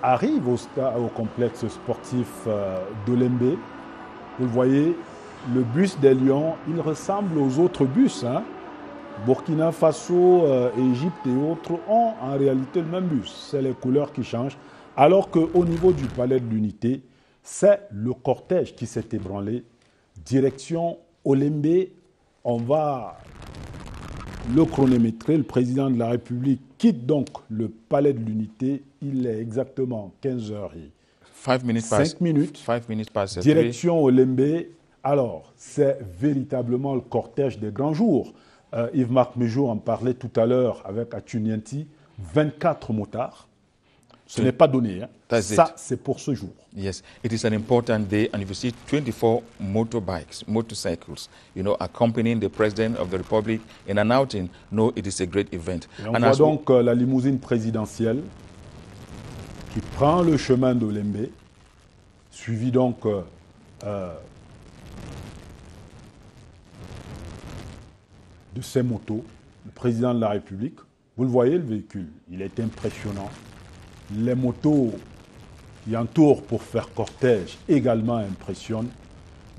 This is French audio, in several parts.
arrive au complexe sportif d'Olembe. Vous le voyez, le bus des Lions, il ressemble aux autres bus. Hein. Burkina Faso, Égypte et autres ont en réalité le même bus. C'est les couleurs qui changent. Alors qu'au niveau du palais de l'Unité, c'est le cortège qui s'est ébranlé. Direction Olembe, on va le chronométrer. Le président de la République quitte donc le palais de l'Unité. Il est exactement 15h et 5 minutes. 5 minutes past Direction Olembe. Alors, c'est véritablement le cortège des grands jours. Yves-Marc Méjour en parlait tout à l'heure avec Atunianti. 24 motards. Ce n'est pas donné. Hein. Ça, c'est pour ce jour. Yes, it is an important day, and if you see 24 motorcycles, accompanying the President of the Republic in an outing, no, it is a great event. Et on voit donc la limousine présidentielle qui prend le chemin d'Olembe, suivi donc de ses motos, le président de la République. Vous le voyez, le véhicule, il est impressionnant. Les motos qui entourent pour faire cortège également impressionnent.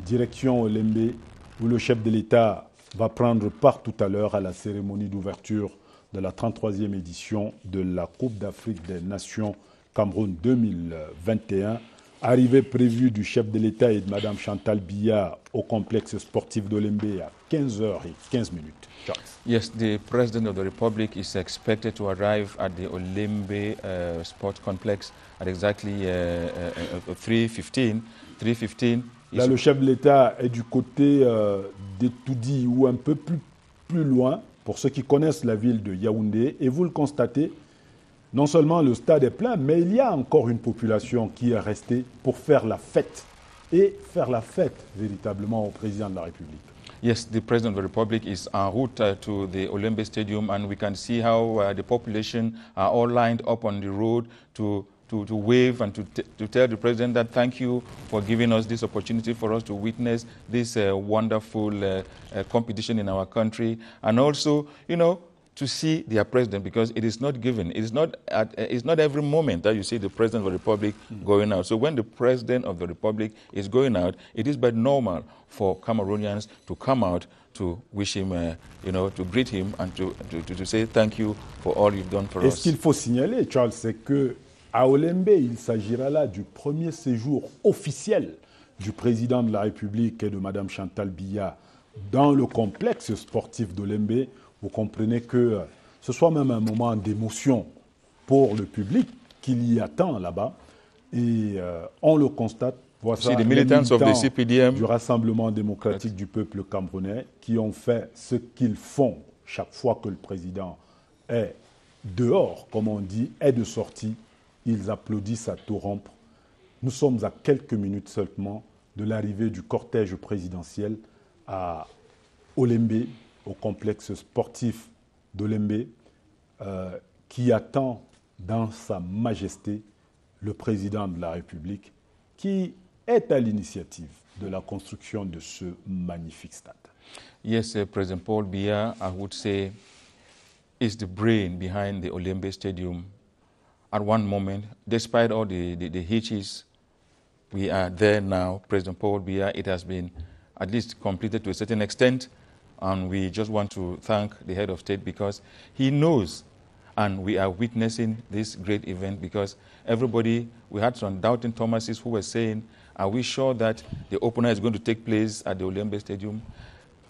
Direction Olembe, où le chef de l'État va prendre part tout à l'heure à la cérémonie d'ouverture de la 33e édition de la Coupe d'Afrique des Nations Cameroun 2021. Arrivée prévue du chef de l'État et de Mme Chantal Biya au complexe sportif d'Olembe à 15h15. Charles. Yes, the President of the Republic is expected to arrive at the Olembe Sport Complex at exactly 3:15. 3:15. Là, le chef de l'État est du côté d'Etoudi ou un peu plus loin, pour ceux qui connaissent la ville de Yaoundé. Et vous le constatez, non seulement le stade est plein, mais il y a encore une population qui est restée pour faire la fête. Et faire la fête véritablement au président de la République. Yes, the President of the Republic is en route to the Olembe Stadium, and we can see how the population are all lined up on the road to wave and to tell the President that thank you for giving us this opportunity for us to witness this wonderful competition in our country, and also, to see their president, because it is not given. It's not every moment that you see the President of the Republic going out. So when the President of the Republic is going out, it is but normal for Cameroonians to come out to wish him, to greet him and to say thank you for all you've done for us. Et ce qu'il faut signaler, Charles, c'est qu'à Olembe, il s'agira là du premier séjour officiel du président de la République et de Mme Chantal Biya dans le complexe sportif d'Olembe. Vous comprenez que ce soit même un moment d'émotion pour le public qu'il y attend là-bas. Et on le constate. Voici les militants du Rassemblement démocratique du peuple camerounais qui ont fait ce qu'ils font chaque fois que le président est dehors, comme on dit, est de sortie. Ils applaudissent à tout rompre. Nous sommes à quelques minutes seulement de l'arrivée du cortège présidentiel à Olembe, au complexe sportif d'Olembe, qui attend dans sa majesté le président de la République, qui est à l'initiative de la construction de ce magnifique stade. Yes, President Paul Biya, I would say, is the brain behind the Olembe Stadium. At one moment, despite all the hitches, we are there now. President Paul Biya, it has been at least completed to a certain extent. And we just want to thank the head of state because he knows, and we are witnessing this great event because everybody, we had some doubting Thomases who were saying, are we sure that the opener is going to take place at the Olembe Stadium?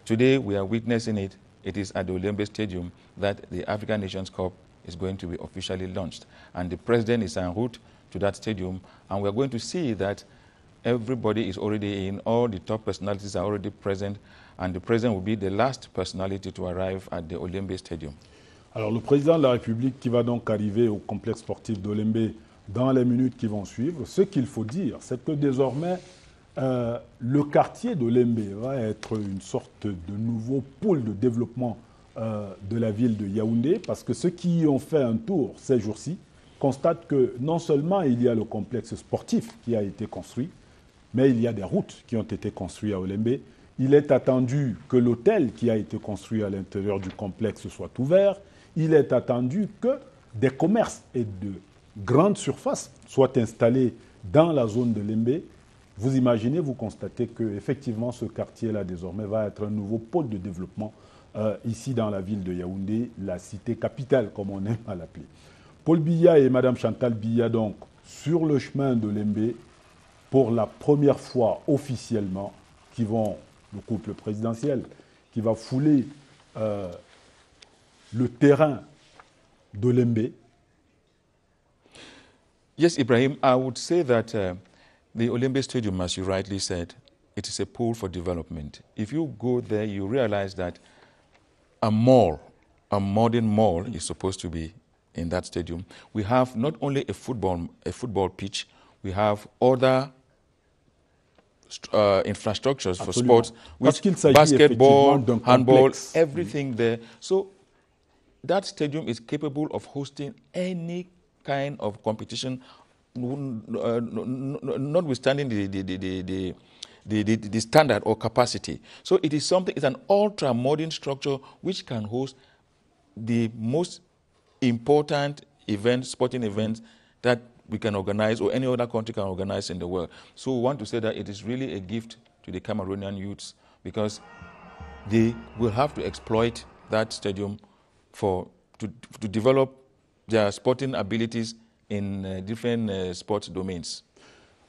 Today, we are witnessing it. It is at the Olembe Stadium that the African Nations Cup is going to be officially launched. And the president is en route to that stadium, and we are going to see that everybody is already in, all the top personalities are already present, and the president will be the last personality to arrive at the Olembe Stadium. Alors le président de la République qui va donc arriver au complexe sportif d'Olembe dans les minutes qui vont suivre, ce qu'il faut dire, c'est que désormais, le quartier d'Olembe va être une sorte de nouveau pôle de développement de la ville de Yaoundé, parce que ceux qui y ont fait un tour ces jours-ci constatent que non seulement il y a le complexe sportif qui a été construit, mais il y a des routes qui ont été construites à Olembe. Il est attendu que l'hôtel qui a été construit à l'intérieur du complexe soit ouvert. Il est attendu que des commerces et de grande surface soit installée dans la zone de Lembe, vous imaginez, vous constatez qu'effectivement ce quartier-là désormais va être un nouveau pôle de développement ici dans la ville de Yaoundé, la cité capitale comme on aime à l'appeler. Paul Biya et Madame Chantal Biya donc sur le chemin de Lembe pour la première fois officiellement, qui vont, le couple présidentiel, qui va fouler le terrain de Lembe. Yes, Ibrahim, I would say that the Olembe Stadium, as you rightly said, it is a pool for development. If you go there, you realize that a mall, a modern mall, is supposed to be in that stadium. We have not only a football pitch, we have other infrastructures for sports, which basketball, handball, everything there. So that stadium is capable of hosting any kind of competition, notwithstanding the standard or capacity. So it is something, it's an ultra-modern structure which can host the most important events, sporting events that we can organize or any other country can organize in the world. So we want to say that it is really a gift to the Cameroonian youths because they will have to exploit that stadium to develop their sporting abilities in different sports domains.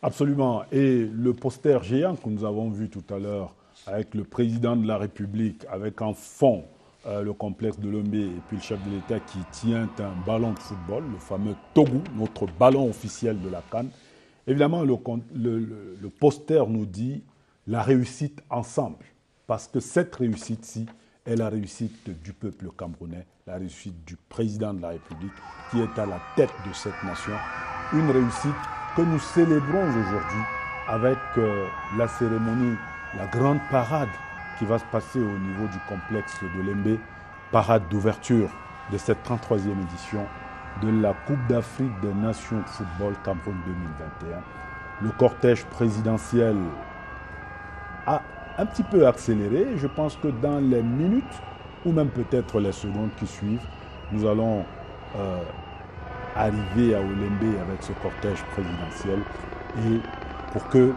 Absolument. Et le poster géant que nous avons vu tout à l'heure avec le président de la République, avec en fond le complexe de Lembe et puis le chef de l'État qui tient un ballon de football, le fameux Togo, notre ballon officiel de la CAN. Évidemment, le poster nous dit la réussite ensemble, parce que cette réussite-ci est la réussite du peuple camerounais, la réussite du président de la République qui est à la tête de cette nation. Une réussite que nous célébrons aujourd'hui avec la cérémonie, la grande parade qui va se passer au niveau du complexe de Lembe, parade d'ouverture de cette 33e édition de la Coupe d'Afrique des Nations de football Cameroun 2021. Le cortège présidentiel a un petit peu accéléré. Je pense que dans les minutes, ou même peut-être les secondes qui suivent, nous allons arriver à Olembe avec ce cortège présidentiel et pour que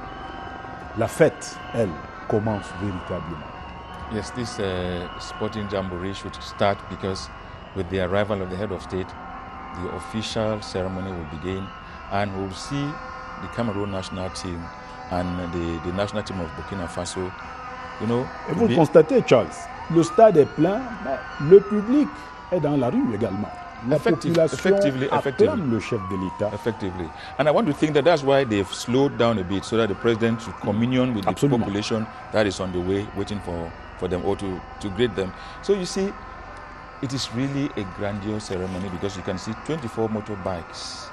la fête, elle, commence véritablement. Yes, this sporting jamboree should start because with the arrival of the head of state, the official ceremony will begin and we'll see the Cameroon national team and the national team of Burkina Faso. You know, et vous le constatez, Charles, le stade est plein, mais le public est dans la rue également. La population acclame le chef de l'État. Effectively. And I want to think that that's why they've slowed down a bit so that the president should communion with the population that is on the way, waiting for them or to greet them. So you see, it is really a grandiose ceremony because you can see 24 motorbikes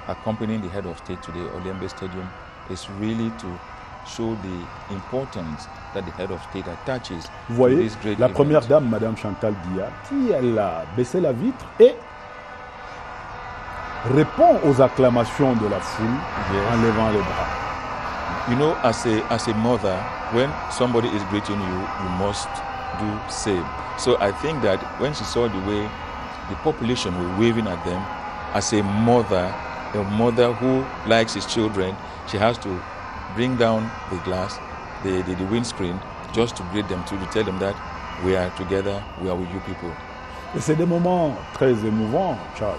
accompanying the head of state to the Olembe Stadium. Is really to show the importance that the head of state attaches. Vous voyez, to this great la event. première dame, Madame Chantal Biya, qui elle a baissé la vitre et répond aux acclamations de la foule en levant les bras. You know, as a mother, when somebody is greeting you, you must do same. So I think that when she saw the way the population were waving at them, as a mother who likes his children, she has to bring down the glass, the windscreen, just to greet them, to tell them that we are together, we are with you people. Et c'est des moments très émouvants, Charles,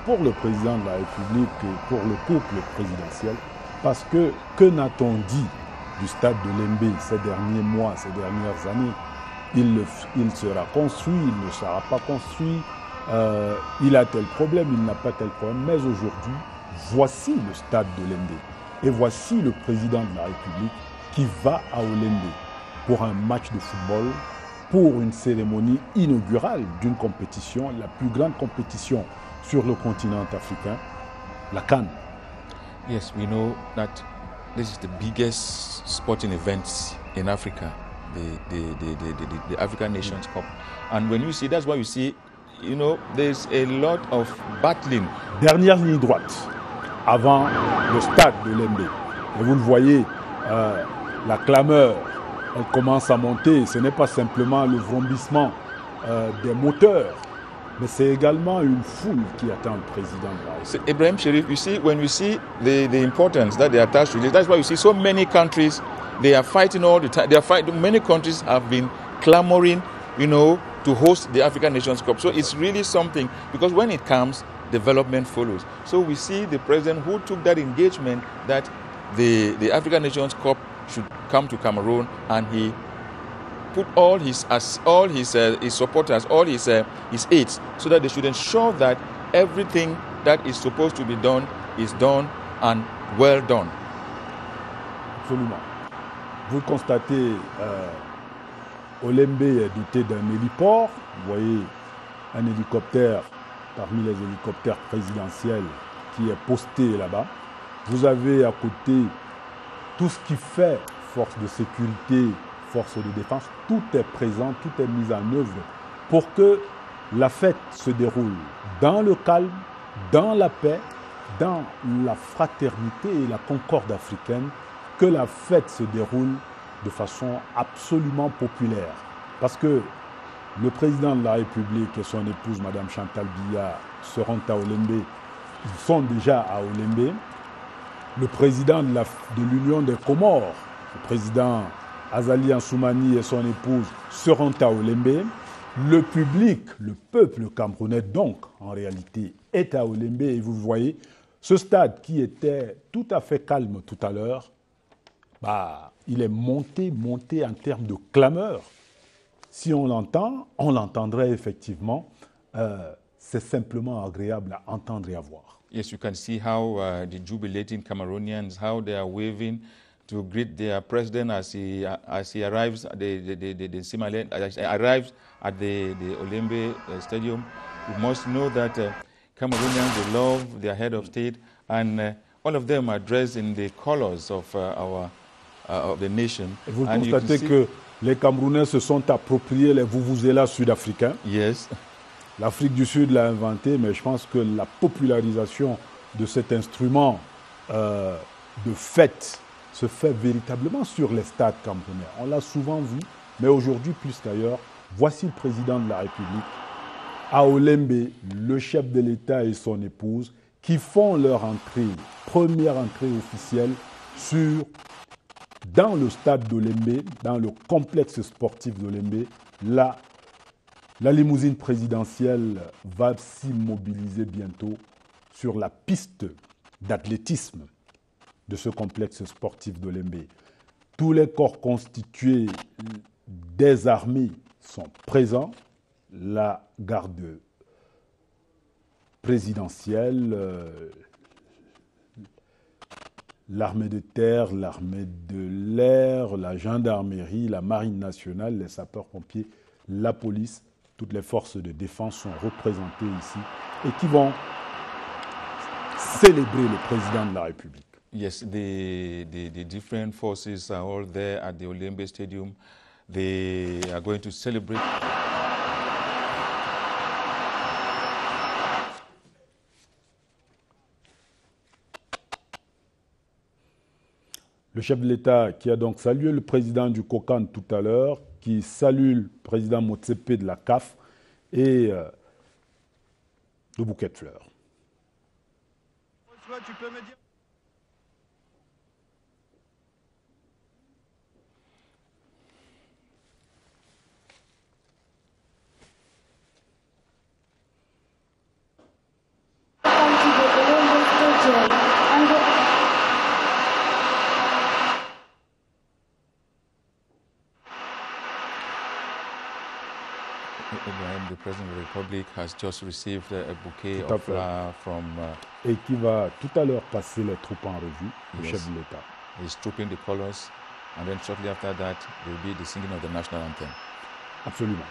pour le président de la République et pour le couple présidentiel, parce que n'a-t-on dit du stade de Lembe ces derniers mois, ces dernières années? Il sera construit, il ne sera pas construit, il a tel problème, il n'a pas tel problème, mais aujourd'hui, voici le stade de Lembe. Et voici le président de la République qui va à Olembe pour un match de football, pour une cérémonie inaugurale d'une compétition, la plus grande compétition sur le continent africain, la CAN. Yes, we know that this is the biggest sporting event in Africa, the African Nations Cup. And when you see, that's why you see, you know, there's a lot of battling. Dernière ligne droite, avant le stade de Lembe. Et vous le voyez, la clameur, elle commence à monter. Ce n'est pas simplement le vrombissement des moteurs Mais c'est également une foule qui attend le président de la République. So Ibrahim Sharif, you see, when we see the importance that they attach to this, that's why you see so many countries, they are fighting all the time. They are fighting. Many countries have been clamoring, to host the African Nations Cup. So it's really something, because when it comes, development follows. So we see the president who took that engagement that the African Nations Cup should come to Cameroon, and he put all his supporters, all his aides, so that they should ensure that everything that is supposed to be done is done and well done. Absolument. Vous constatez, Olembe est doté d'un héliport. Vous voyez un hélicoptère parmi les hélicoptères présidentiels qui est posté là-bas. Vous avez à côté tout ce qui fait force de sécurité, force de défense. Tout est présent, tout est mis en œuvre pour que la fête se déroule dans le calme, dans la paix, dans la fraternité et la concorde africaine, que la fête se déroule de façon absolument populaire. Parce que le président de la République et son épouse, Mme Chantal Biya, seront à Olembe. Ils sont déjà à Olembe. Le président de l'Union des Comores, le président Azali Assoumani et son épouse seront à Olembe. Le public, le peuple camerounais, donc, en réalité, est à Olembe. Et vous voyez, ce stade qui était tout à fait calme tout à l'heure, il est monté en termes de clameur. Si on l'entend, on l'entendrait effectivement. C'est simplement agréable à entendre et à voir. Yes, you can see how the jubilating Cameroonians, how they are waving to greet their president as he arrives at arrives at the Olembe Stadium. You must know that Cameroonians, they love their head of state, and all of them are dressed in the colors of the nation. Et vous constatez que les Camerounais se sont appropriés les vuvuzelas sud-africains. Yes. L'Afrique du Sud l'a inventé, mais je pense que la popularisation de cet instrument de fête se fait véritablement sur les stades camerounais. On l'a souvent vu, mais aujourd'hui plus qu'ailleurs, voici le président de la République à Olembe, le chef de l'État et son épouse, qui font leur entrée, première entrée officielle dans le stade d'Olembe, dans le complexe sportif d'Olembe. La limousine présidentielle va s'immobiliser bientôt sur la piste d'athlétisme de ce complexe sportif d'Olembe. Tous les corps constitués des armées sont présents. La garde présidentielle, l'armée de terre, l'armée de l'air, la gendarmerie, la marine nationale, les sapeurs-pompiers, la police, toutes les forces de défense sont représentées ici et qui vont célébrer le président de la République. Yes, the different forces are all there at the Olembe Stadium. They are going to celebrate. Le chef de l'État qui a donc salué le président du COCAN tout à l'heure, qui salue le président Motsepe de la CAF et le bouquet de fleurs. François, tu peux me dire... Ibrahim, the President of the Republic, has just received a bouquet of flowers from... et qui va tout à l'heure passer les troupes en revue, le chef de l'État. He's trooping the colors, and then shortly after that, there will be the singing of the national anthem. Absolument.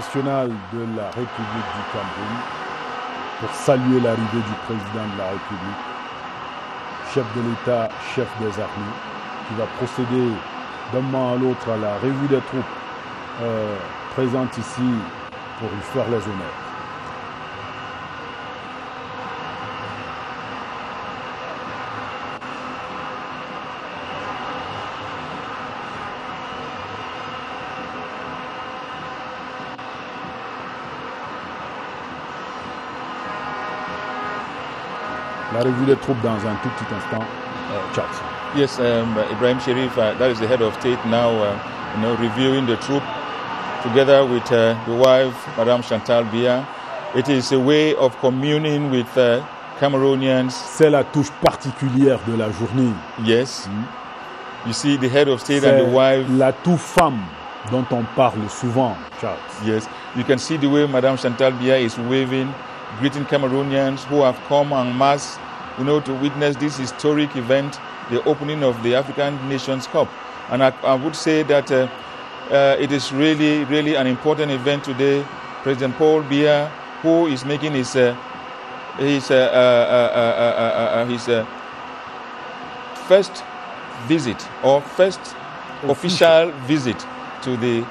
national de la République du Cameroun pour saluer l'arrivée du président de la République, chef de l'État, chef des armées, qui va procéder d'un moment à l'autre à la revue des troupes présentes ici pour lui faire les honneurs. La revue des troupes dans un tout petit instant. Charles. Yes, Ibrahim Sherif, that is the head of state now, reviewing the troop together with the wife, Madame Chantal Biya. It is a way of communing with Cameroonians. C'est la touche particulière de la journée. Yes. You see the head of state and the wife. L'atout femme dont on parle souvent, Charles. Yes. You can see the way Madame Chantal Biya is waving, greeting Cameroonians who have come en masse, to witness this historic event, the opening of the African Nations Cup. And I would say that it is really, really an important event today. President Paul Biya, who is making his first visit or first official visit to the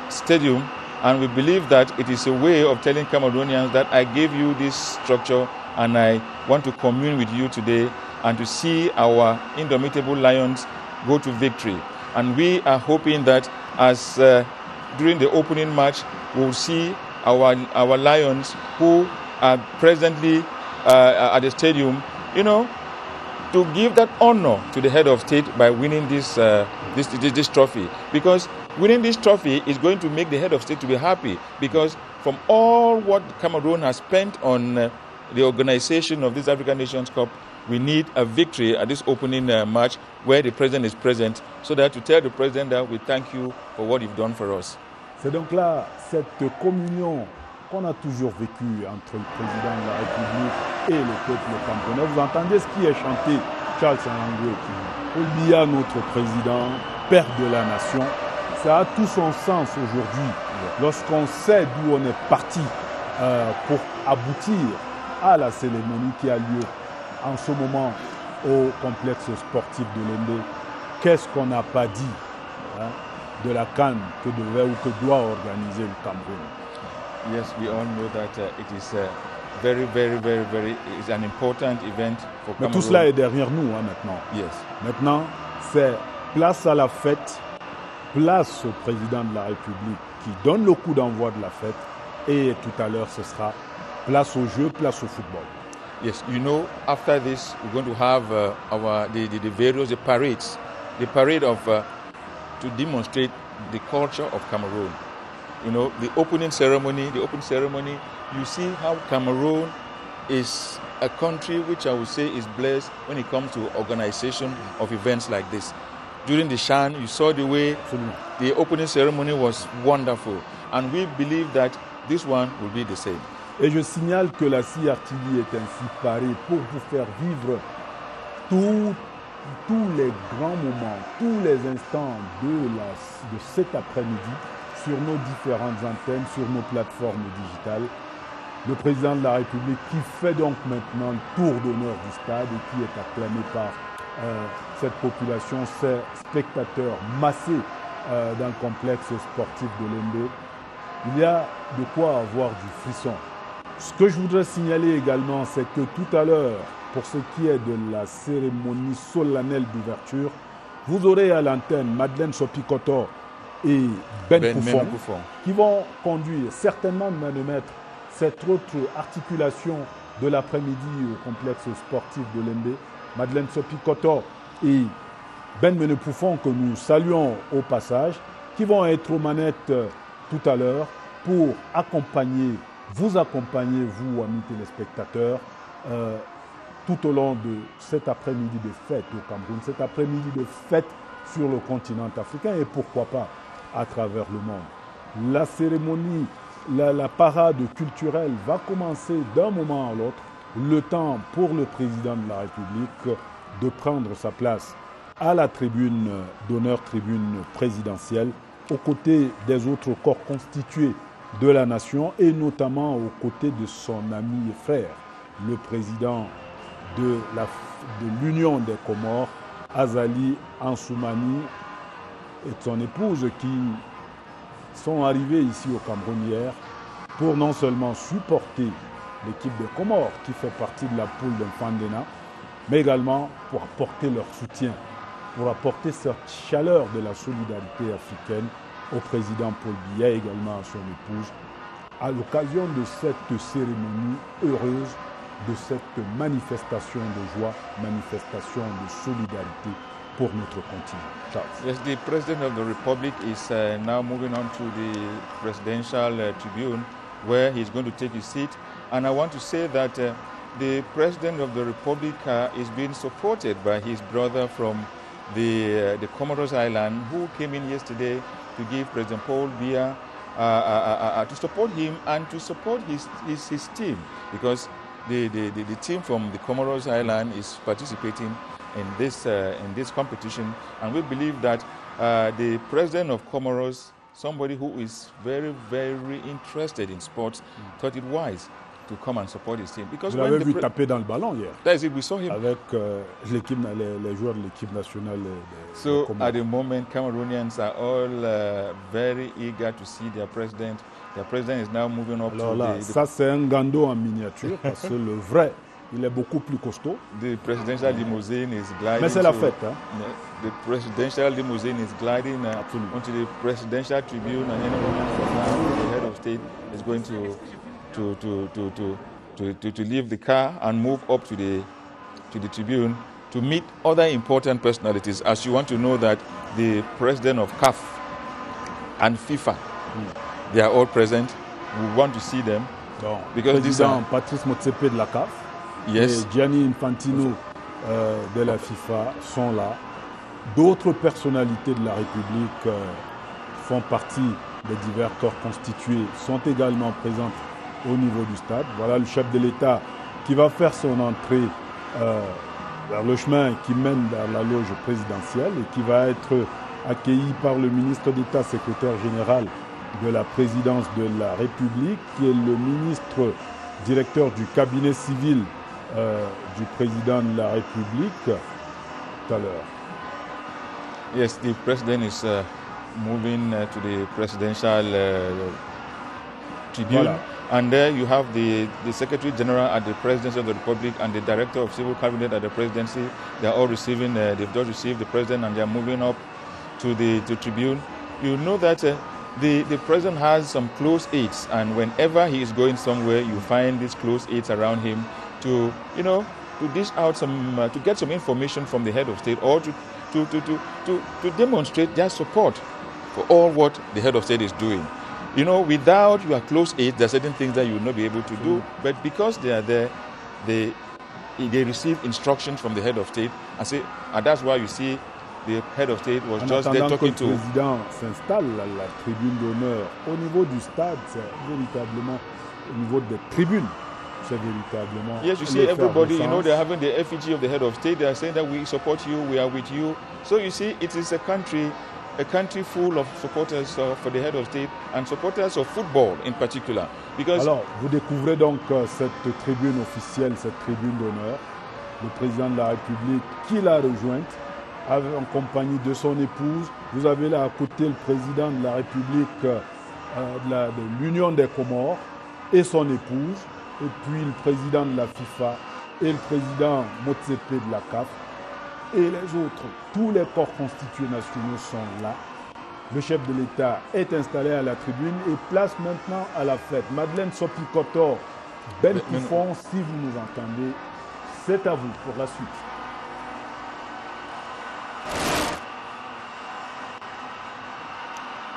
stadium, and we believe that it is a way of telling Cameroonians that I gave you this structure and I want to commune with you today and to see our indomitable lions go to victory. And we are hoping that as during the opening match, we'll see our lions who are presently at the stadium, to give that honor to the head of state by winning this trophy. Because winning this trophy is going to make the head of state to be happy, because from all what Cameroon has spent on the organization of this African Nations Cup, we need a victory at this opening match where the president is present, so that to tell the president that we thank you for what you've done for us. C'est donc là cette communion qu'on a toujours vécue entre le président de la République et le peuple camerounais. Vous entendez ce qui est chanté, Charles Sanangwe, Paul Biya, notre président, père de la nation. Ça a tout son sens aujourd'hui, lorsqu'on sait d'où on est parti pour aboutir à la cérémonie qui a lieu en ce moment au complexe sportif de Lembe. Qu'est-ce qu'on n'a pas dit de la CAN que devait ou que doit organiser le Cameroun? Yes, we all know that it is very, very, very, very is an important event for Cameroon. Mais tout cela est derrière nous maintenant. Yes. Maintenant, c'est place à la fête, place au président de la République qui donne le coup d'envoi de la fête, et tout à l'heure ce sera place au jeu, place au football. Yes, after this we're going to have the parades, the parade of to demonstrate the culture of Cameroon. The opening ceremony. You see how Cameroon is a country which I would say is blessed when it comes to organization of events like this. During the Shan, you saw the way the opening ceremony was wonderful, and we believe that this one will be the same. Et je signale que la CRTV est ainsi parée pour vous faire vivre tous les grands moments, tous les instants de cet après-midi sur nos différentes antennes, sur nos plateformes digitales. Le président de la République qui fait donc maintenant le tour d'honneur du stade et qui est acclamé par cette population, ces spectateurs massés dans le complexe sportif de Lembe. Il y a de quoi avoir du frisson. Ce que je voudrais signaler également, c'est que tout à l'heure, pour ce qui est de la cérémonie solennelle d'ouverture, vous aurez à l'antenne Madeleine Sopikoto et Ben Poufon qui vont conduire certainement de main de maître cette autre articulation de l'après-midi au complexe sportif de Lembe. Madeleine Sopikoto et Ben Poufon, que nous saluons au passage, qui vont être aux manettes tout à l'heure pour vous accompagner, vous, amis téléspectateurs, tout au long de cet après-midi de fête au Cameroun, cet après-midi de fête sur le continent africain et pourquoi pas à travers le monde. La cérémonie, la parade culturelle va commencer d'un moment à l'autre, le temps pour le président de la République de prendre sa place à la tribune d'honneur, tribune présidentielle, aux côtés des autres corps constitués de la nation et notamment aux côtés de son ami et frère, le président de l'Union des Comores, Azali Ansoumani, et son épouse qui sont arrivés ici au Cameroun hier pour non seulement supporter l'équipe des Comores qui fait partie de la poule de Fandena, mais également pour apporter leur soutien, pour apporter cette chaleur de la solidarité africaine au président Paul Biya et également à son épouse, à l'occasion de cette cérémonie heureuse, de cette manifestation de joie, manifestation de solidarité pour notre continent. Charles. Yes, the President of the Republic is now moving on to the presidential tribune where he's going to take his seat. And I want to say that the President of the Republic is being supported by his brother from the Comoros Island, who came in yesterday to give President Paul Biya to support him and to support his team, because the team from the Comoros Island is participating in this competition, and we believe that the President of Comoros, somebody who is very, very interested in sports, thought it wise to come and support his team. Because vous l'avez vu taper dans le ballon hier. That's it, we saw him. Avec les joueurs de l'équipe nationale. So at the moment, Cameroonians are all very eager to see their president. Their president is now moving up. Alors là, ça c'est un gando en miniature parce que le vrai, il est beaucoup plus costaud. The presidential limousine is gliding. Mais c'est la fête, hein? The presidential limousine is gliding onto the presidential tribune, and any moment from now, the head of state is going to leave the car and move up to the tribune to meet other important personalities. As you want to know that the president of CAF and FIFA, they are all present. We want to see them. Donc, because président Patrice Motsepe de la CAF, yes, et Gianni Infantino de la FIFA sont là. D'autres personnalités de la République font partie des divers corps constitués, sont également présentes au niveau du stade. Voilà le chef de l'État qui va faire son entrée vers le chemin qui mène vers la loge présidentielle et qui va être accueilli par le ministre d'État, secrétaire général de la présidence de la République, qui est le ministre directeur du cabinet civil du président de la République tout à l'heure. Yes, the president is moving to the presidential tribune. Voilà. And there you have the Secretary General at the Presidency of the Republic and the Director of Civil Cabinet at the Presidency. They are all receiving, they've just received the President, and they are moving up to the tribune. You know that the President has some close aides, and whenever he is going somewhere, you find these close aides around him to, you know, to dish out some, to get some information from the head of state, or to demonstrate their support for all what the head of state is doing. You know, without your close aid, there are certain things that you will not be able to do. But because they are there, they receive instructions from the head of state. And that's why you see the head of state was just there talking to. Le président s'installe à la tribune d'honneur. Au niveau du stade, c'est véritablement au niveau des tribunes. C'est véritablement. Yes, you see everybody, you know, they're having the effigy of the head of state. They are saying that we support you, we are with you. So you see, it is a country full of supporters for the head of state and supporters of football in particular. Because alors, vous découvrez donc cette tribune officielle, cette tribune d'honneur, le président de la République qui l'a rejointe en compagnie de son épouse. Vous avez là à côté le président de la République de l'Union des Comores et son épouse, et puis le président de la FIFA et le président Motsepe de la CAF. Et les autres, tous les corps constitués nationaux sont là. Le chef de l'État est installé à la tribune et place maintenant à la fête. Madeleine Sopi-Kotor, Ben Koufon, si vous nous entendez, c'est à vous pour la suite.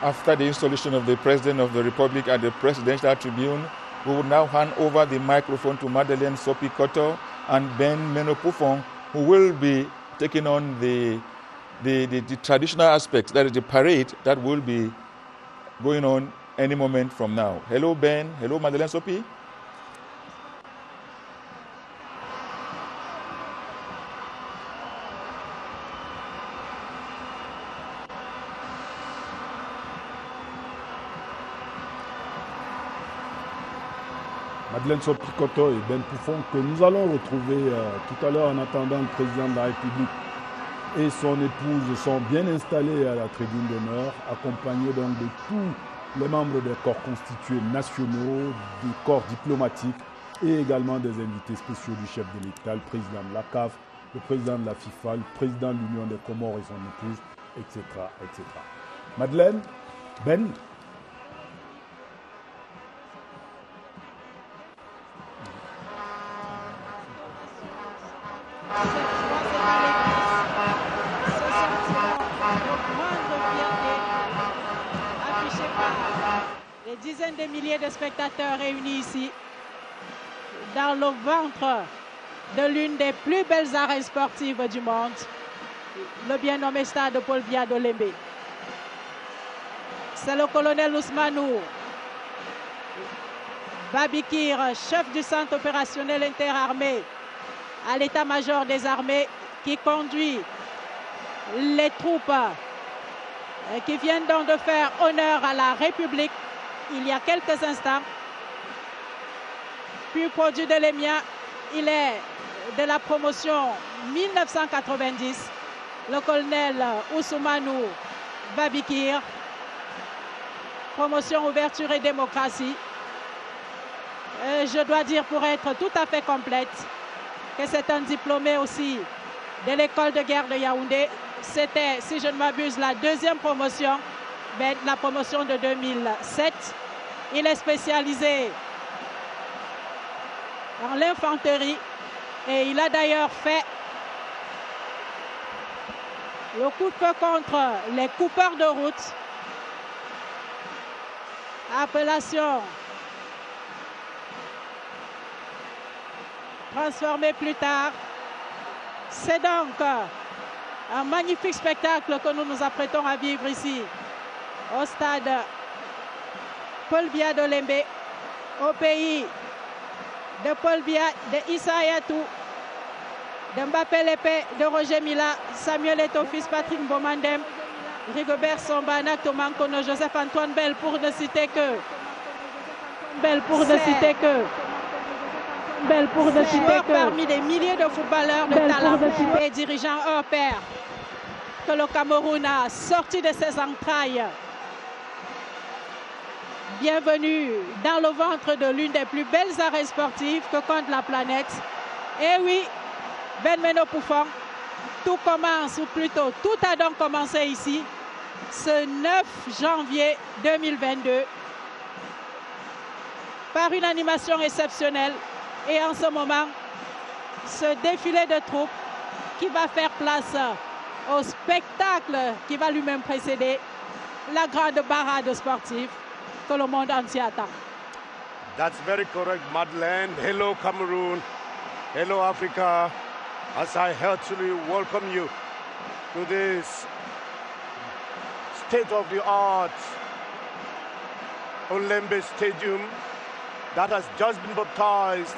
after the installation of the President of the Republic at the Presidential Tribune, we will now hand over the microphone to Madeleine Sopi-Kotor and Ben Menopufong, who will be taking on the traditional aspects, that is the parade that will be going on any moment from now. Hello, Ben. Hello, Madeleine Sopi. Madeleine Sopicoto et Ben Poufon, que nous allons retrouver tout à l'heure en attendant le président de la République et son épouse sont bien installés à la tribune d'honneur, accompagnés donc de tous les membres des corps constitués nationaux, du corps diplomatique et également des invités spéciaux du chef de l'État, le président de la CAF, le président de la FIFA, le président de l'Union des Comores et son épouse, etc., etc. Madeleine, Ben. Les dizaines de milliers de spectateurs réunis ici dans le ventre de l'une des plus belles arènes sportives du monde, le bien nommé stade Paul Biya d'Olembe. C'est le colonel Ousmanou Babikir, chef du centre opérationnel interarmé à l'état-major des armées, qui conduit les troupes qui viennent donc de faire honneur à la République il y a quelques instants. Puis produit de l'EMIA, il est de la promotion 1990, le colonel Ousmanou Babikir, promotion ouverture et démocratie. Je dois dire, pour être tout à fait complète, que c'est un diplômé aussi de l'école de guerre de Yaoundé. C'était, si je ne m'abuse, la deuxième promotion, la promotion de 2007. Il est spécialisé dans l'infanterie et il a d'ailleurs fait le coup de feu contre les coupeurs de route. Appellation transformée plus tard. C'est donc un magnifique spectacle que nous nous apprêtons à vivre ici au stade Paul Biya d'Olembe, au pays de Paul Biya, de Issa Hayatou, de Mbappé Lépé, de Roger Mila, Samuel Eto'o-Fils, Patrick Mbomandem, Rigobert Somba, Nakto Mankono, Joseph-Antoine Bell, pour ne citer que. Parmi des milliers de footballeurs de talent et dirigeants hors pair que le Cameroun a sorti de ses entrailles. Bienvenue dans le ventre de l'une des plus belles arènes sportives que compte la planète. Et oui, Ben Poufon, tout commence, ou plutôt tout a donc commencé ici, ce 9 janvier 2022, par une animation exceptionnelle. Et en ce moment, ce défilé de troupes qui va faire place au spectacle qui va lui-même précéder la grande parade sportive que le monde entier attend. That's very correct, Madeleine. Hello, Cameroon. Hello, Africa. As I heartily welcome you to this state-of-the-art Olembe Stadium that has just been baptized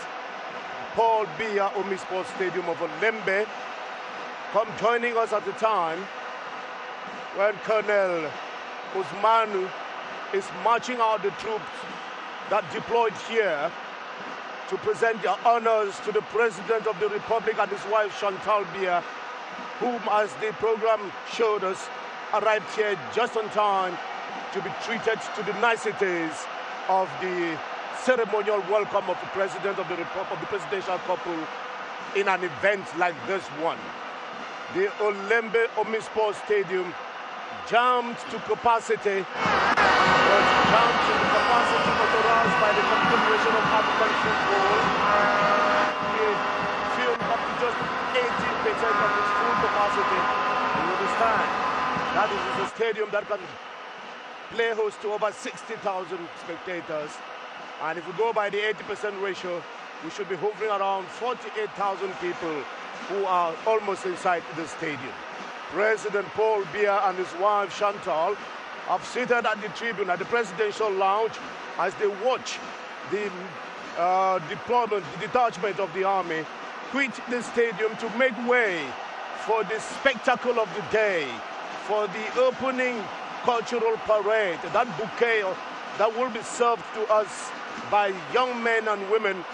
Paul Biya Omnisports Stadium of Olembe. Come joining us at the time when Colonel Ousmanou is marching out the troops that deployed here to present their honors to the President of the Republic and his wife Chantal Biya, whom, as the program showed us, arrived here just on time to be treated to the niceties of the ceremonial welcome of the President of the Republic, of the presidential couple, in an event like this one. The Olembe Omnisports Stadium jammed to capacity, was jammed to the capacity authorized by the Confederation of African Football. It filled up to just 18% of its full capacity. You understand? That is a stadium that can play host to over 60,000 spectators. And if we go by the 80% ratio, we should be hovering around 48,000 people who are almost inside the stadium. President Paul Biya and his wife Chantal have seated at the tribune at the presidential lounge as they watch the detachment of the army quit the stadium to make way for the spectacle of the day, for the opening cultural parade, that bouquet that will be served to us by young men and women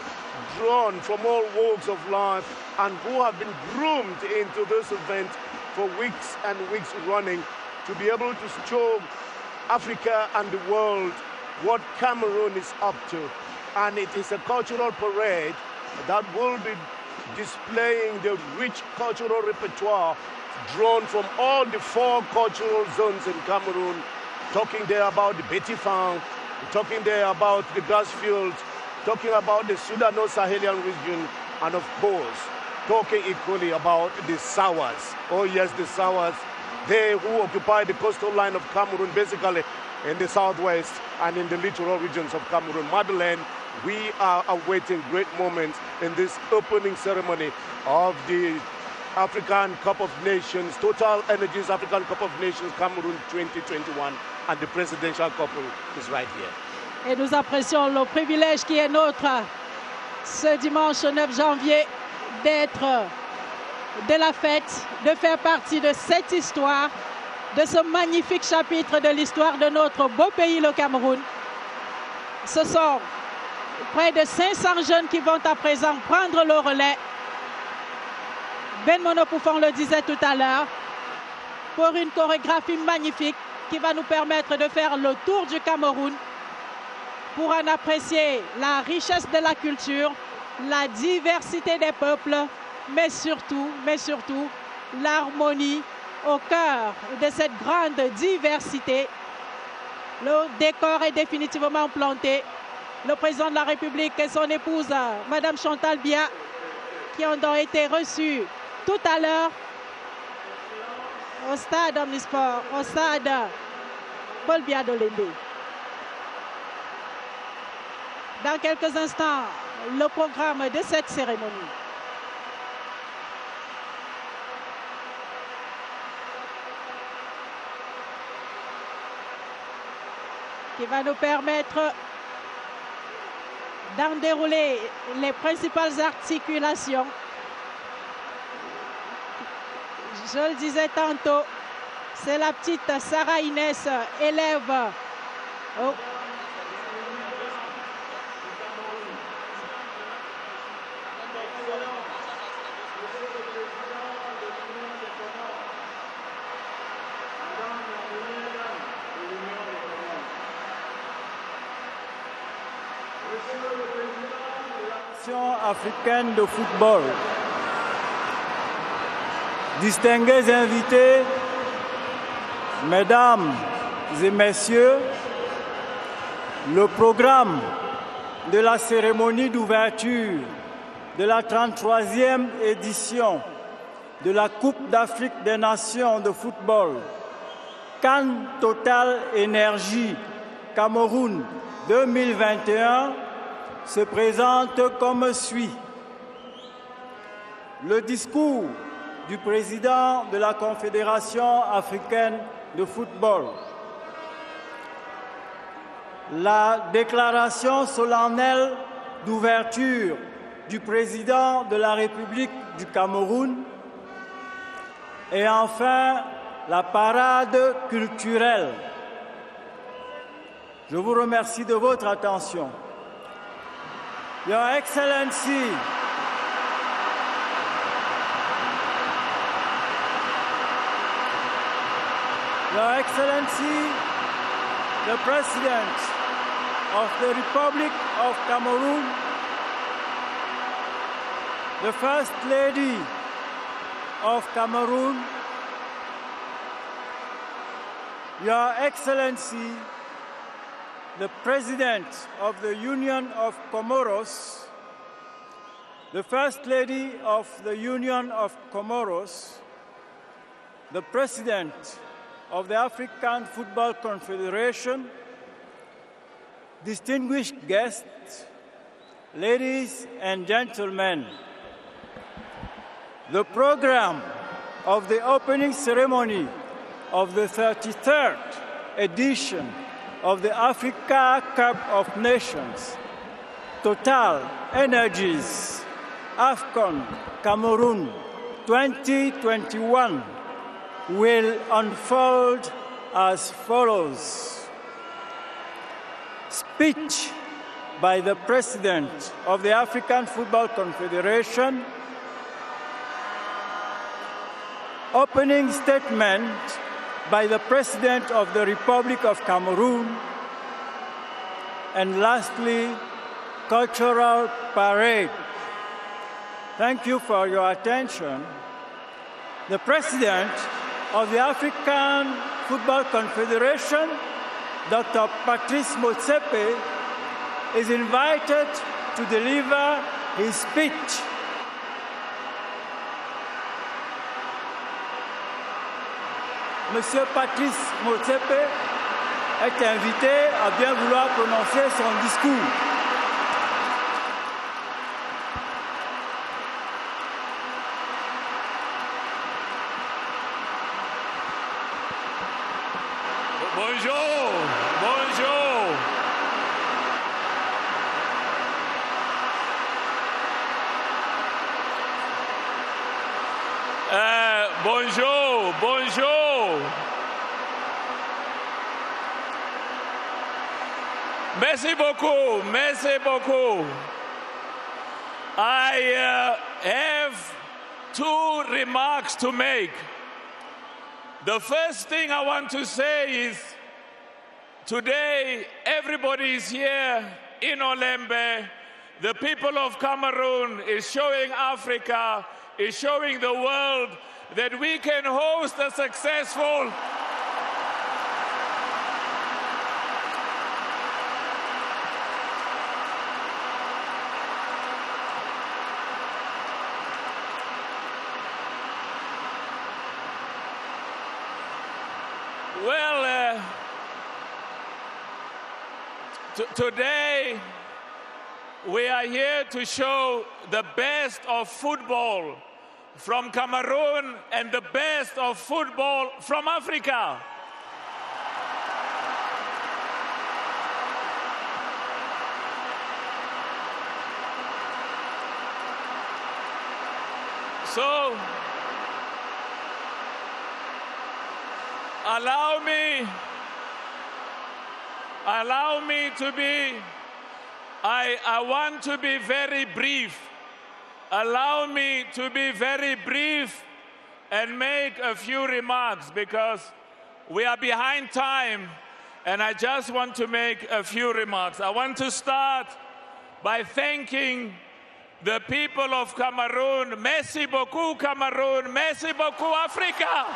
drawn from all walks of life and who have been groomed into this event for weeks and weeks running to be able to show Africa and the world what Cameroon is up to. And it is a cultural parade that will be displaying the rich cultural repertoire drawn from all the 4 cultural zones in Cameroon, talking there about the Betty Fan, talking there about the Grassfields, talking about the Sudano-Sahelian region, and of course, talking equally about the Sawas. Oh yes, the Sawas, they who occupy the coastal line of Cameroon, basically in the southwest and in the littoral regions of Cameroon. Madeleine, we are awaiting great moments in this opening ceremony of the African Cup of Nations, Total Energies African Cup of Nations Cameroon 2021, and the presidential couple is right here. Et nous apprécions le privilège qui est nôtre ce dimanche 9 janvier d'être de la fête, de faire partie de cette histoire, de ce magnifique chapitre de l'histoire de notre beau pays, le Cameroun. Ce sont près de 500 jeunes qui vont à présent prendre le relais. Ben Monopoufon le disait tout à l'heure, pour une chorégraphie magnifique qui va nous permettre de faire le tour du Cameroun pour en apprécier la richesse de la culture, la diversité des peuples, mais surtout l'harmonie au cœur de cette grande diversité. Le décor est définitivement planté. Le président de la République et son épouse, Madame Chantal Biya, qui ont donc été reçus tout à l'heure au stade Omnisport, au stade Paul Biya d'Olembe. Dans quelques instants, le programme de cette cérémonie. Qui va nous permettre d'en dérouler les principales articulations. Je le disais tantôt, c'est la petite Sarah Inès, élève africaine de football. Distingués invités, mesdames et messieurs, le programme de la cérémonie d'ouverture de la 33e édition de la Coupe d'Afrique des Nations de football, CAN Total Énergie Cameroun 2021, se présente comme suit. Le discours du président de la Confédération africaine de football. La déclaration solennelle d'ouverture du président de la République du Cameroun. Et enfin, la parade culturelle. Je vous remercie de votre attention. Your Excellency, Your Excellency, the President of the Republic of Cameroon, the First Lady of Cameroon, Your Excellency, the President of the Union of Comoros, the First Lady of the Union of Comoros, the President of the African Football Confederation, distinguished guests, ladies and gentlemen, the program of the opening ceremony of the 33rd edition of the Africa Cup of Nations, Total Energies, AFCON Cameroon 2021 will unfold as follows. Speech by the President of the African Football Confederation, opening statement by the President of the Republic of Cameroon, and lastly, cultural parade. Thank you for your attention. The President of the African Football Confederation, Dr. Patrice Motsepe, is invited to deliver his speech. Monsieur Patrice Motsepe est invité à bien vouloir prononcer son discours. Bonjour, bonjour. Bonjour, bonjour. Merci beaucoup, merci beaucoup. I have two remarks to make. The first thing I want to say is, today everybody is here in Olembe. The people of Cameroon is showing Africa, is showing the world that we can host a successful today, we are here to show the best of football from Cameroon and the best of football from Africa. So, allow me to be, I want to be very brief. Allow me to be very brief and make a few remarks because we are behind time and I just want to make a few remarks. I want to start by thanking the people of Cameroon. Merci beaucoup, Cameroon. Merci beaucoup, Africa.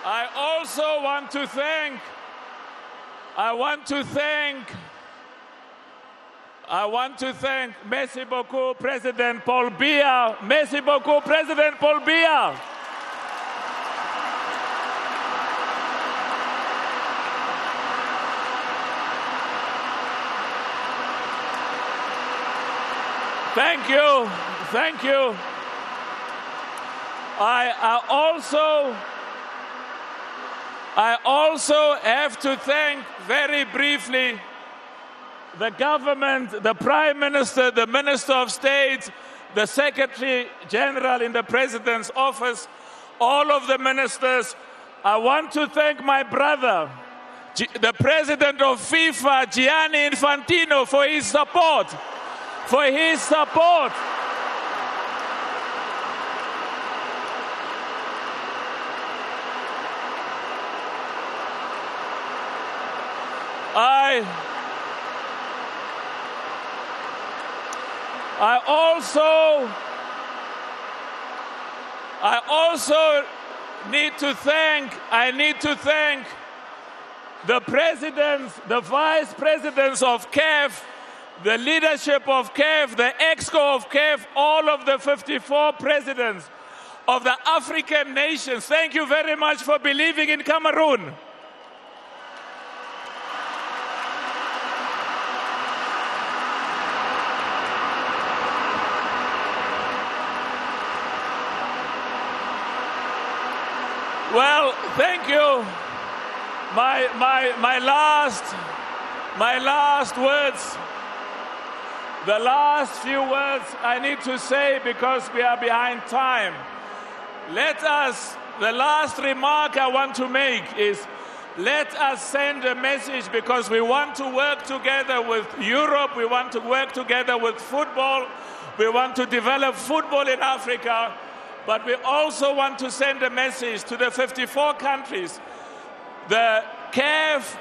I also want to thank, merci beaucoup, President Paul Biya. Merci beaucoup, President Paul Biya. Thank you, thank you. I also have to thank very briefly the government, the Prime Minister, the Minister of State, the Secretary General in the President's office, all of the ministers. I want to thank my brother, the President of FIFA, Gianni Infantino, for his support. I also need to thank the presidents, the vice presidents of CAF, the leadership of CAF, the EXCO of CAF, all of the 54 presidents of the African nations. Thank you very much for believing in Cameroon. Well, thank you. my last words, the last few words I need to say because we are behind time. The last remark I want to make is, let us send a message, because we want to work together with Europe, we want to work together with football, we want to develop football in Africa, but we also want to send a message to the 54 countries. The CAF,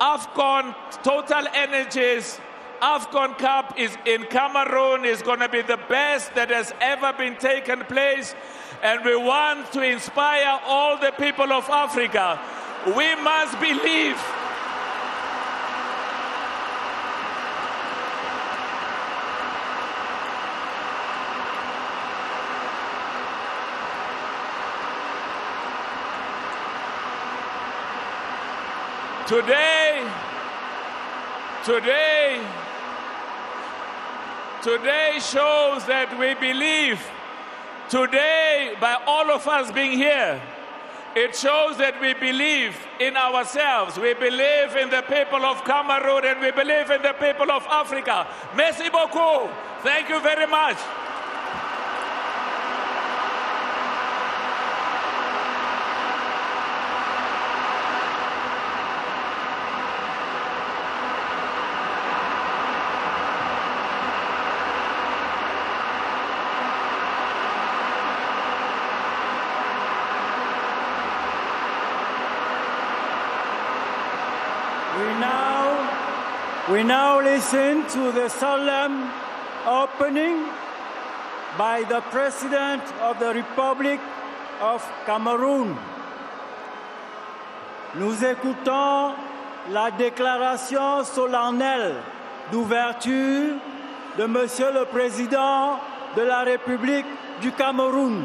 AFCON, Total Energies, AFCON Cup is in Cameroon, is going to be the best that has ever been taken place. And we want to inspire all the people of Africa. We must believe. Today shows that we believe. Today, by all of us being here, it shows that we believe in ourselves. We believe in the people of Cameroon, and we believe in the people of Africa. Merci beaucoup. Thank you very much. We now listen to the solemn opening by the President of the Republic of Cameroon. Nous écoutons la déclaration solennelle d'ouverture de Monsieur le Président de la République du Cameroun.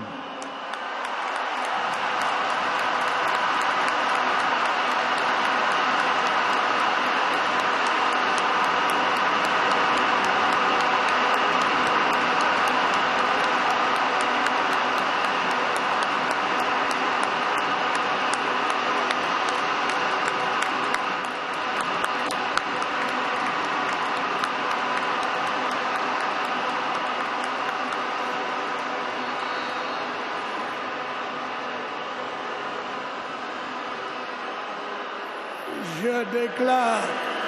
Je déclare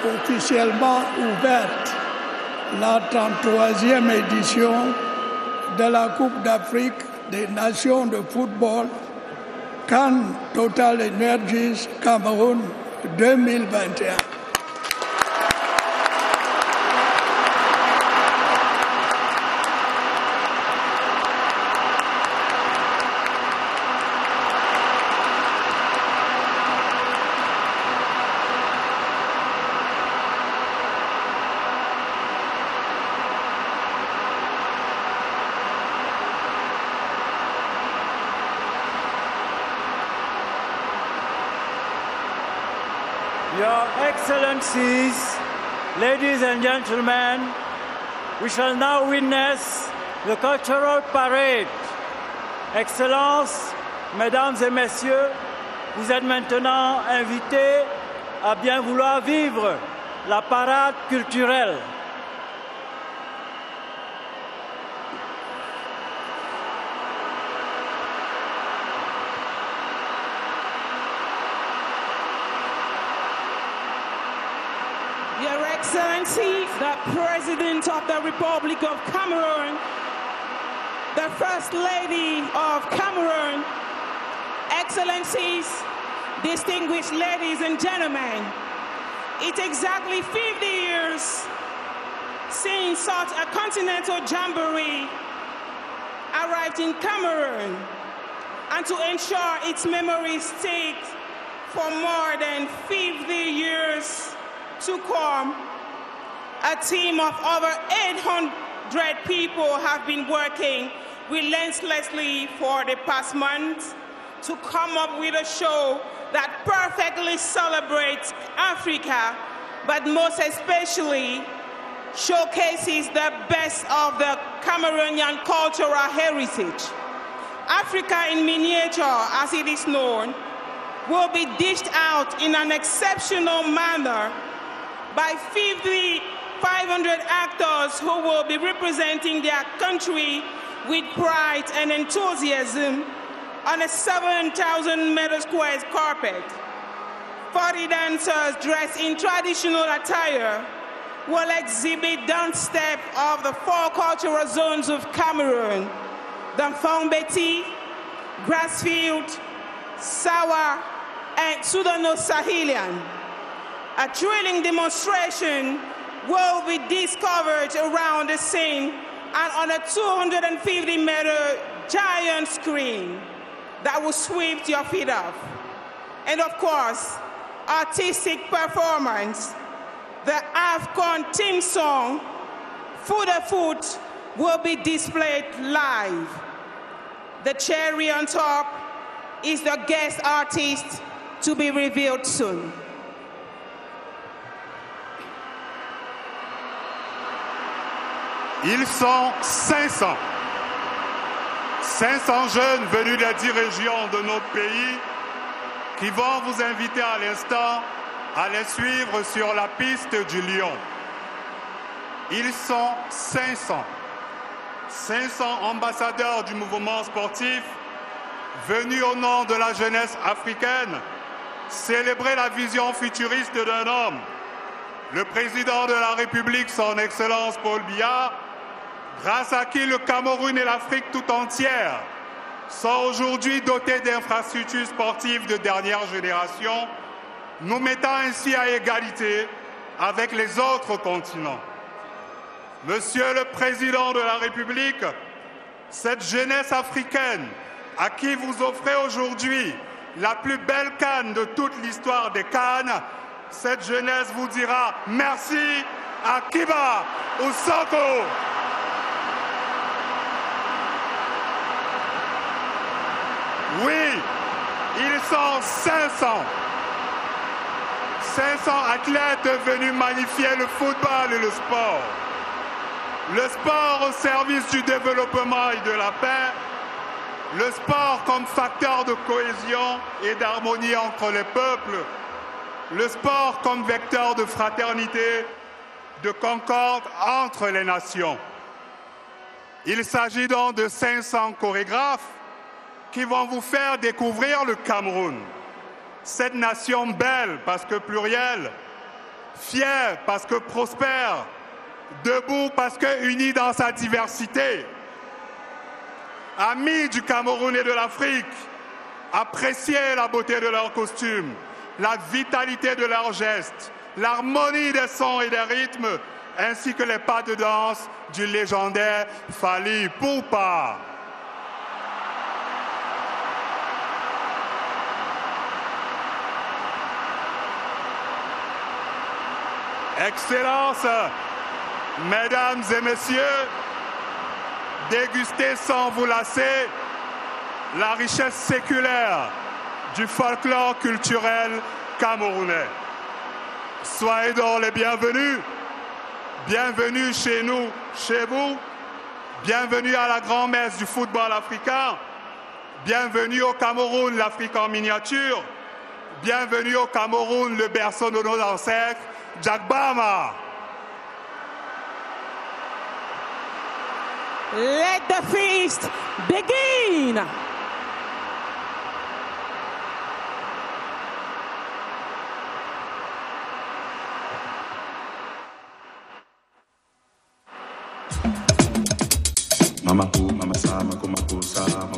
officiellement ouverte la 33e édition de la Coupe d'Afrique des Nations de football CAN Total Energies Cameroun 2021. Your Excellencies, ladies and gentlemen, we shall now witness the cultural parade. Excellences, Mesdames et Messieurs, vous êtes maintenant invités à bien vouloir vivre la parade culturelle. Your Excellency, the President of the Republic of Cameroon, the First Lady of Cameroon, Excellencies, distinguished ladies and gentlemen, it's exactly 50 years since such a continental jamboree arrived in Cameroon, and to ensure its memory sticks for more than 50 years to come, a team of over 800 people have been working relentlessly for the past month to come up with a show that perfectly celebrates Africa, but most especially showcases the best of the Cameroonian cultural heritage. Africa in miniature, as it is known, will be dished out in an exceptional manner by 500 actors who will be representing their country with pride and enthusiasm on a 7,000 square carpet. 40 dancers dressed in traditional attire will exhibit dance steps of the 4 cultural zones of Cameroon: Danfang-Beti, Grassfield, Sawa, and Sudano-Sahelian. A thrilling demonstration will be discovered around the scene and on a 250-meter giant screen that will sweep your feet off. And of course, artistic performance. The AFCON team song, Foot a Foot, will be displayed live. The cherry on top is the guest artist to be revealed soon. Ils sont 500. 500 jeunes venus des 10 régions de notre pays qui vont vous inviter à l'instant à les suivre sur la piste du Lion. Ils sont 500. 500 ambassadeurs du mouvement sportif venus au nom de la jeunesse africaine célébrer la vision futuriste d'un homme, le président de la République, son Excellence Paul Biya, grâce à qui le Cameroun et l'Afrique tout entière sont aujourd'hui dotés d'infrastructures sportives de dernière génération, nous mettant ainsi à égalité avec les autres continents. Monsieur le Président de la République, cette jeunesse africaine à qui vous offrez aujourd'hui la plus belle CAN de toute l'histoire des CAN, cette jeunesse vous dira merci à Kiba Ousoko. Oui, ils sont 500. 500 athlètes venus magnifier le football et le sport. Le sport au service du développement et de la paix. Le sport comme facteur de cohésion et d'harmonie entre les peuples. Le sport comme vecteur de fraternité, de concorde entre les nations. Il s'agit donc de 500 chorégraphes qui vont vous faire découvrir le Cameroun. Cette nation belle parce que plurielle, fière parce que prospère, debout parce que unie dans sa diversité. Amis du Cameroun et de l'Afrique, appréciez la beauté de leurs costumes, la vitalité de leurs gestes, l'harmonie des sons et des rythmes, ainsi que les pas de danse du légendaire Fally Ipupa. Excellences, Mesdames et Messieurs, dégustez sans vous lasser la richesse séculaire du folklore culturel camerounais. Soyez donc les bienvenus. Bienvenue chez nous, chez vous. Bienvenue à la grand-messe du football africain. Bienvenue au Cameroun, l'Afrique en miniature. Bienvenue au Cameroun, le berceau de nos ancêtres, Jagbama. Let the feast begin. Mama ku, mama sama, kuma ku sama.